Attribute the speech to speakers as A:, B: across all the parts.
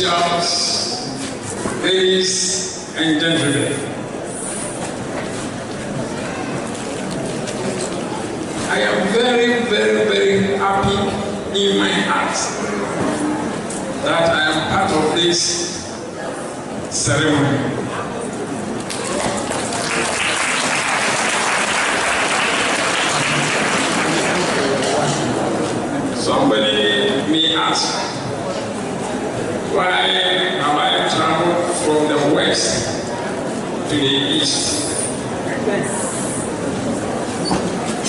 A: officials, ladies and gentlemen. I am very, very, very happy in my heart that I am part of this ceremony. Somebody may ask, why have I traveled from the west to the east?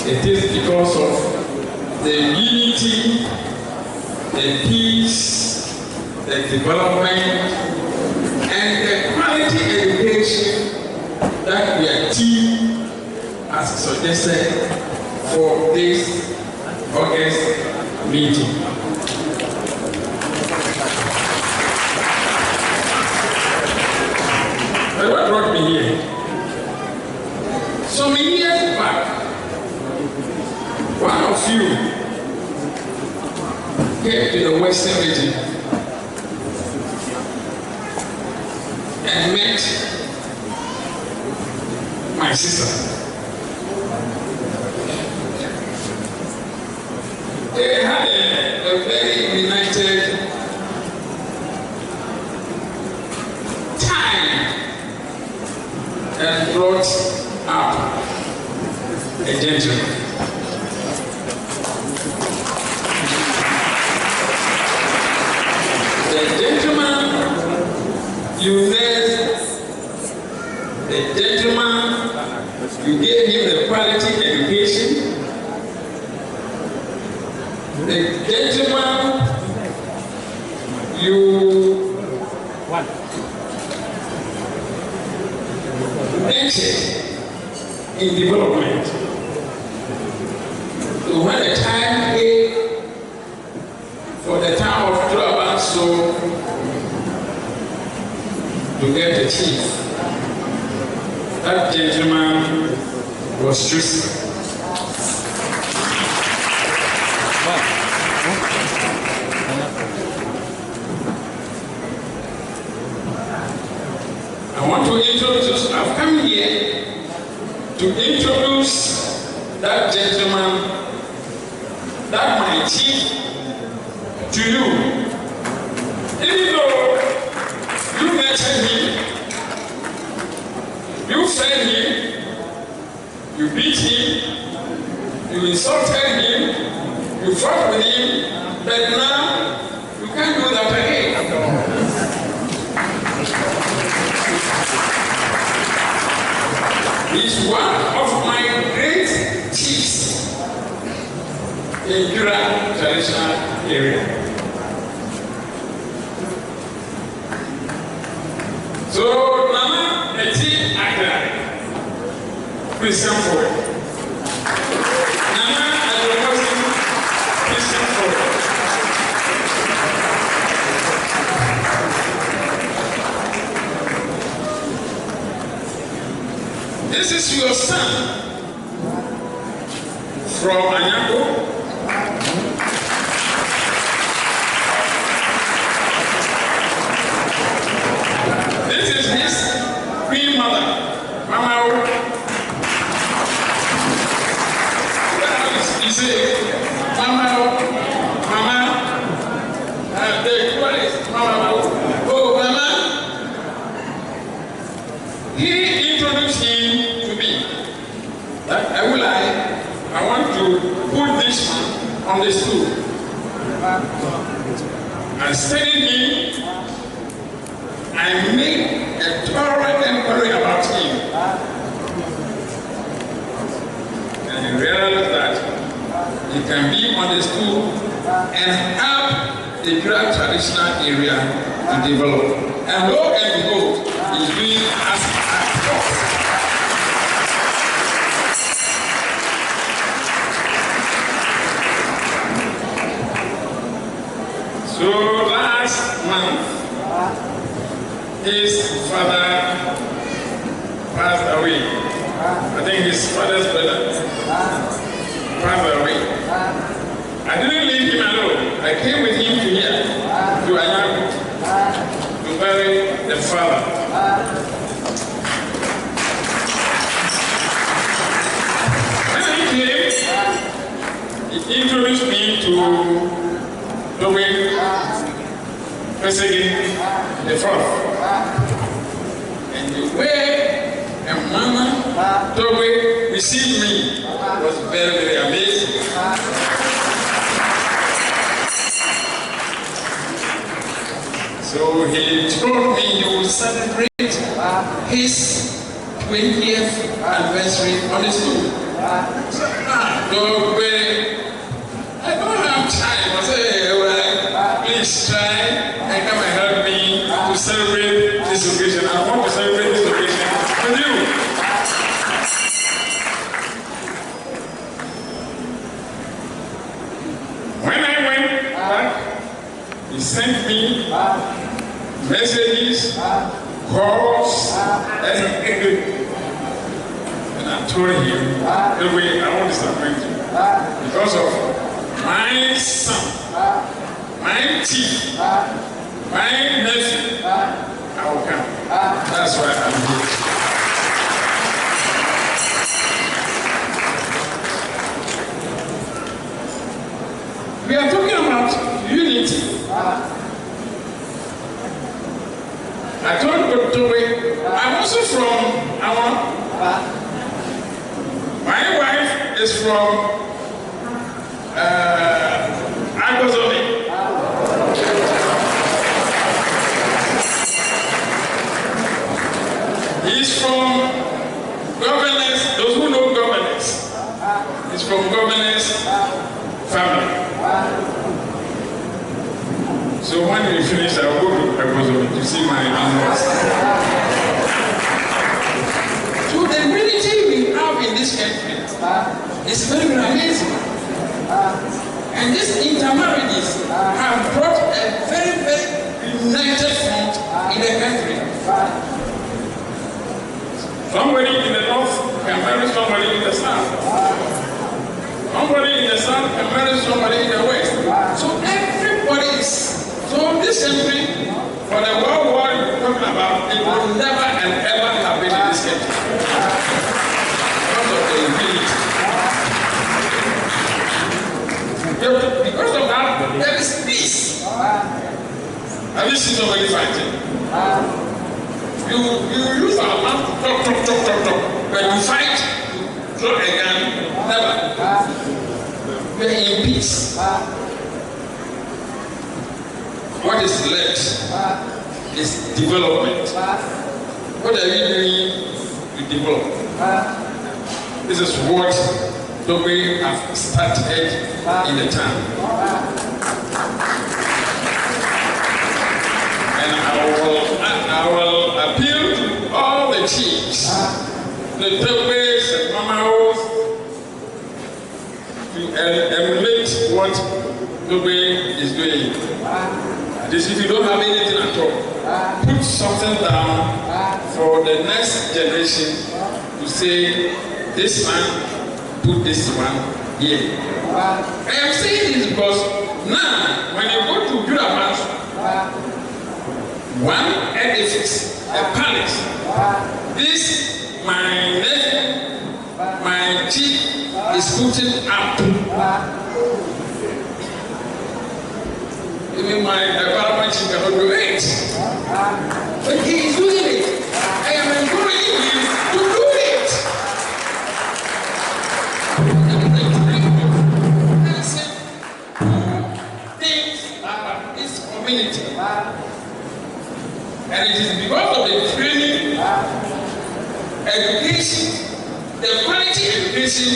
A: It is because of the unity, the peace, the development, and the quality education that your team has suggested for this August meeting. But what brought me here? Some years back, one of you came to the Western region and met my sister. They had a very united time and brought up a gentleman. The gentleman you led, the gentleman you gave him the quality education, the gentleman you nurtured in development. So when the time came for the town of Turabanso to get the chief, that gentleman was chosen. I want to introduce, I've come here to introduce that gentleman, that my chief, to you. Even though you mentioned him, you fed him, you beat him, you insulted him, you fought with him, but now you can't do that again. He's one of my great chiefs in Jura traditional area. So, Nana Eti Agra, please come forward. Nana Agra, please come forward. This is your son from Anyako. This is his queen mother, Mama. He said, Mama, what is Mama? Oh, Mama. He introduced him to me. I want to put this on the stool. I studied him. I made a thorough inquiry about him. And I realized that he can be on the stool and help the Jura traditional area to develop. And lo and behold, he's doing as I thought. So last month, his father passed away. I think his father's brother passed away. I didn't leave him alone. I came with him to here, to Anyako. father. When he came, he introduced me to Torgbi Kposegee the fourth. And the way and Mama Torgbi received me was very, very amazing. So he told me he would celebrate his 20th anniversary on the school. So, Torgbi, I don't have time. I said, well, please try and come and help me to celebrate this occasion. I want to celebrate this occasion with you. When I went back, he sent me messages, calls, and I told him, the way I want to disappoint you. Because of my son, my chief, my nephew, I will come. That's why I'm here. We are talking about unity. I told Torgbi, I'm also from my wife is from Agozole. He's from governance, those who know governance. He's from governance family. So when we finish, I'll go to Agozole to see my in-laws. So the unity we have in this country is very, very amazing. And these intermarriages have brought a very, very united front in the country. Somebody in the north can marry somebody in the south. Somebody in the south can marry somebody in the west. So everybody is, so this country, for the world war you're talking about, it will never and ever have been in this country. Because of the unity. Because of that, there is peace. Have you seen somebody fighting? You use our mouth to talk. When you fight, you throw a gun, never. We're in peace. What is left is development. What are we doing to develop? This is what Torgbi have started in the town. And I will appeal to all the chiefs, the Torgbis and Mamaos, to emulate what Torgbi is doing. This, if you don't have anything at all, put something down for the next generation to say, this man put this one here. I am saying this because now, when you go to Juraban's, one edifice, a palace, this, my nephew, my chief, is putting up. Even my environment chief cannot do it. But he is doing it. I am encouraging him to do it. Things about this community. And it is because of the training, education, the quality education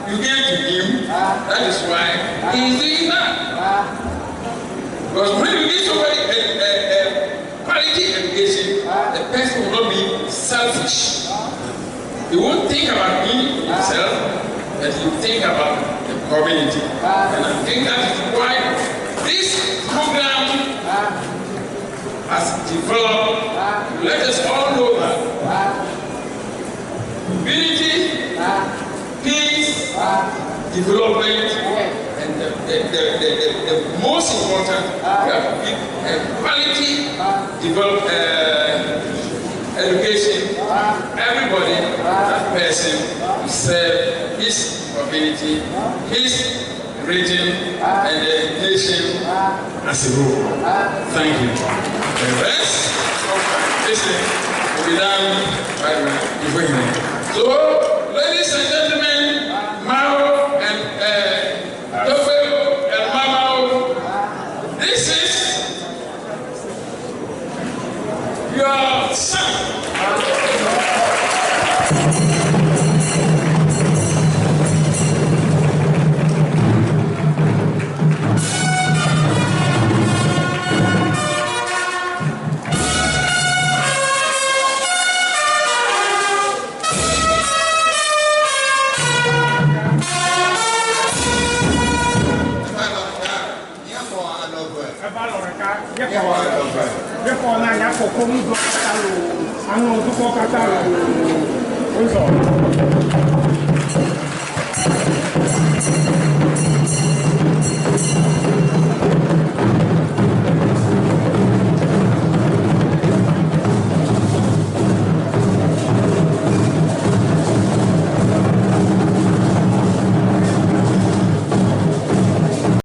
A: you give to him, that is why he is doing that. Because when you give somebody a quality education, the person will not be selfish. He won't think about himself, but he will think about the community. And I think that is why this program has developed. Let us all know that unity, peace, development, and the the most important, we have quality education. Everybody, that person, serve his community, his region, and the nation as a whole. Thank you. The rest of this thing will be done by the women. So, ladies and gentlemen, Mao and Torgbi and Mama, this is your son.
B: Anyako